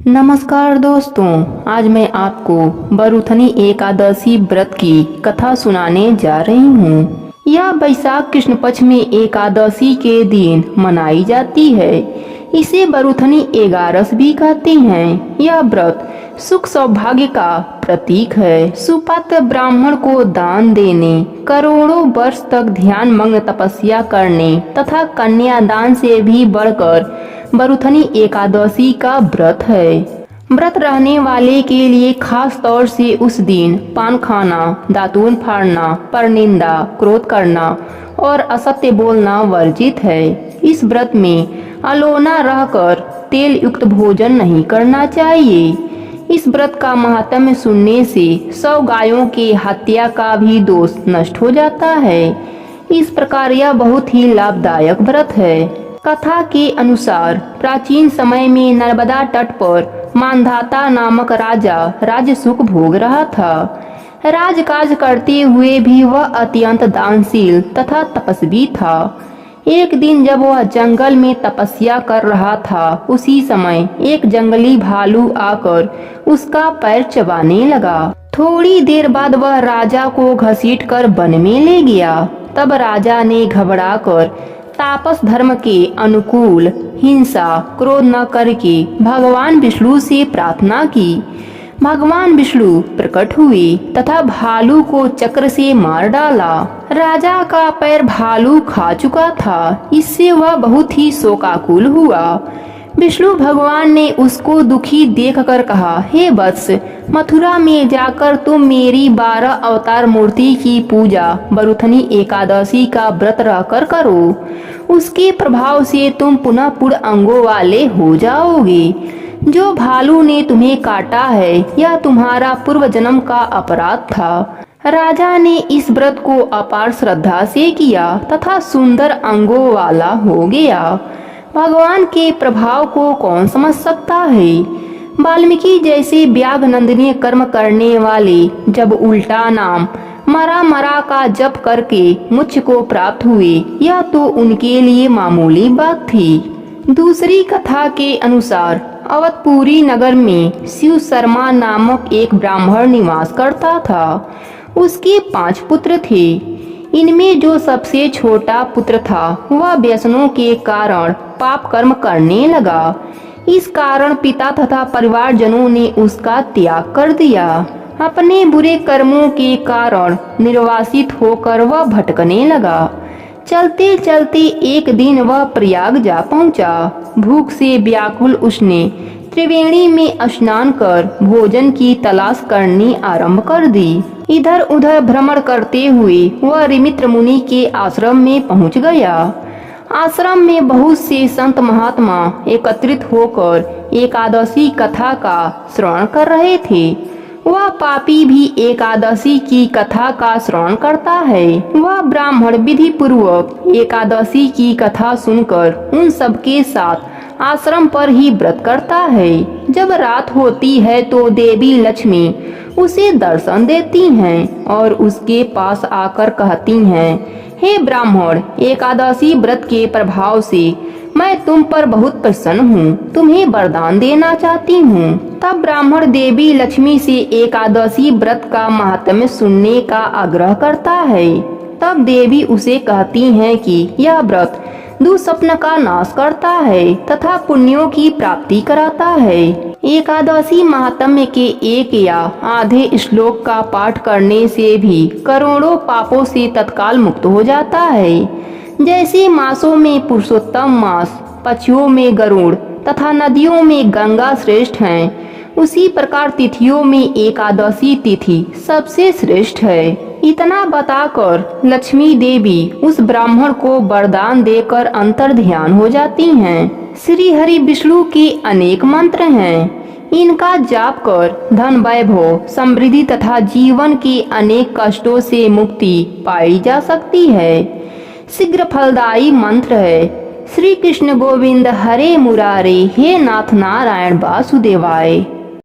नमस्कार दोस्तों, आज मैं आपको बरूथनी एकादशी व्रत की कथा सुनाने जा रही हूँ। यह बैसाख कृष्ण पक्ष में एकादशी के दिन मनाई जाती है। इसे बरूथनी एगारस भी कहते हैं। यह व्रत सुख सौभाग्य का प्रतीक है। सुपात्र ब्राह्मण को दान देने, करोड़ों वर्ष तक ध्यान मग्न तपस्या करने तथा कन्यादान से भी बढ़कर बरूथनी एकादशी का व्रत है। व्रत रहने वाले के लिए खास तौर से उस दिन पान खाना, दातून फाड़ना, परनिंदा, क्रोध करना और असत्य बोलना वर्जित है। इस व्रत में अलोना रहकर तेल युक्त भोजन नहीं करना चाहिए। इस व्रत का महात्म्य सुनने से 100 गायों की हत्या का भी दोष नष्ट हो जाता है। इस प्रकार यह बहुत ही लाभदायक व्रत है। कथा के अनुसार प्राचीन समय में नर्मदा तट पर मानधाता नामक राजा राज्य सुख भोग रहा था। राजकाज करते हुए भी वह अत्यंत दानशील तथा तपस्वी था। एक दिन जब वह जंगल में तपस्या कर रहा था, उसी समय एक जंगली भालू आकर उसका पैर चबाने लगा। थोड़ी देर बाद वह राजा को घसीटकर वन में ले गया। तब राजा ने घबराकर तापस धर्म के अनुकूल हिंसा क्रोध न करके भगवान विष्णु से प्रार्थना की। भगवान विष्णु प्रकट हुए तथा भालू को चक्र से मार डाला। राजा का पैर भालू खा चुका था। इससे वह बहुत ही शोकाकुल हुआ। विष्णु भगवान ने उसको दुखी देखकर कहा, हे वत्स, मथुरा में जाकर तुम मेरी 12 अवतार मूर्ति की पूजा बरूथनी एकादशी का व्रत रहकर करो। उसके प्रभाव से तुम पुनः पूर्ण अंगों वाले हो जाओगे। जो भालू ने तुम्हें काटा है, यह तुम्हारा पूर्व जन्म का अपराध था। राजा ने इस व्रत को अपार श्रद्धा से किया तथा सुंदर अंगों वाला हो गया। भगवान के प्रभाव को कौन समझ सकता है। वाल्मीकि जैसे व्याघ नंदनीय कर्म करने वाले जब उल्टा नाम मरा मरा का जप करके मोक्ष को प्राप्त हुए, यह तो उनके लिए मामूली बात थी। दूसरी कथा के अनुसार अवधपुरी नगर में शिव शर्मा नामक एक ब्राह्मण निवास करता था। उसके 5 पुत्र थे। इनमें जो सबसे छोटा पुत्र था, वह व्यसनों के कारण पाप कर्म करने लगा। इस कारण पिता तथा परिवारजनों ने उसका त्याग कर दिया। अपने बुरे कर्मों के कारण निर्वासित होकर वह भटकने लगा। चलते चलते एक दिन वह प्रयाग जा पहुंचा। भूख से व्याकुल उसने त्रिवेणी में स्नान कर भोजन की तलाश करनी आरंभ कर दी। इधर उधर भ्रमण करते हुए वह ऋमित्र मुनि के आश्रम में पहुंच गया। आश्रम में बहुत से संत महात्मा एकत्रित होकर एकादशी कथा का श्रवण कर रहे थे। वह पापी भी एकादशी की कथा का श्रवण करता है। वह ब्राह्मण विधि पूर्वक एकादशी की कथा सुनकर उन सबके साथ आश्रम पर ही व्रत करता है। जब रात होती है तो देवी लक्ष्मी उसे दर्शन देती हैं और उसके पास आकर कहती हैं, हे ब्राह्मण, एकादशी व्रत के प्रभाव से मैं तुम पर बहुत प्रसन्न हूँ, तुम्हें वरदान देना चाहती हूँ। तब ब्राह्मण देवी लक्ष्मी से एकादशी व्रत का महात्म्य सुनने का आग्रह करता है। तब देवी उसे कहती हैं कि यह व्रत दुःस्वप्न का नाश करता है तथा पुण्यों की प्राप्ति कराता है। एकादशी महात्म्य के एक या आधे श्लोक का पाठ करने से भी करोड़ों पापों से तत्काल मुक्त हो जाता है। जैसे मासों में पुरुषोत्तम मास, पक्षियों में गरुड़ तथा नदियों में गंगा श्रेष्ठ हैं, उसी प्रकार तिथियों में एकादशी तिथि सबसे श्रेष्ठ है। इतना बताकर लक्ष्मी देवी उस ब्राह्मण को वरदान देकर अंतर ध्यान हो जाती हैं। श्री हरि विष्णु के अनेक मंत्र हैं। इनका जाप कर धन वैभव समृद्धि तथा जीवन के अनेक कष्टों से मुक्ति पाई जा सकती है। शीघ्र फलदायी मंत्र है, श्री कृष्ण गोविंद हरे मुरारे, हे नाथ नारायण वासुदेवाय।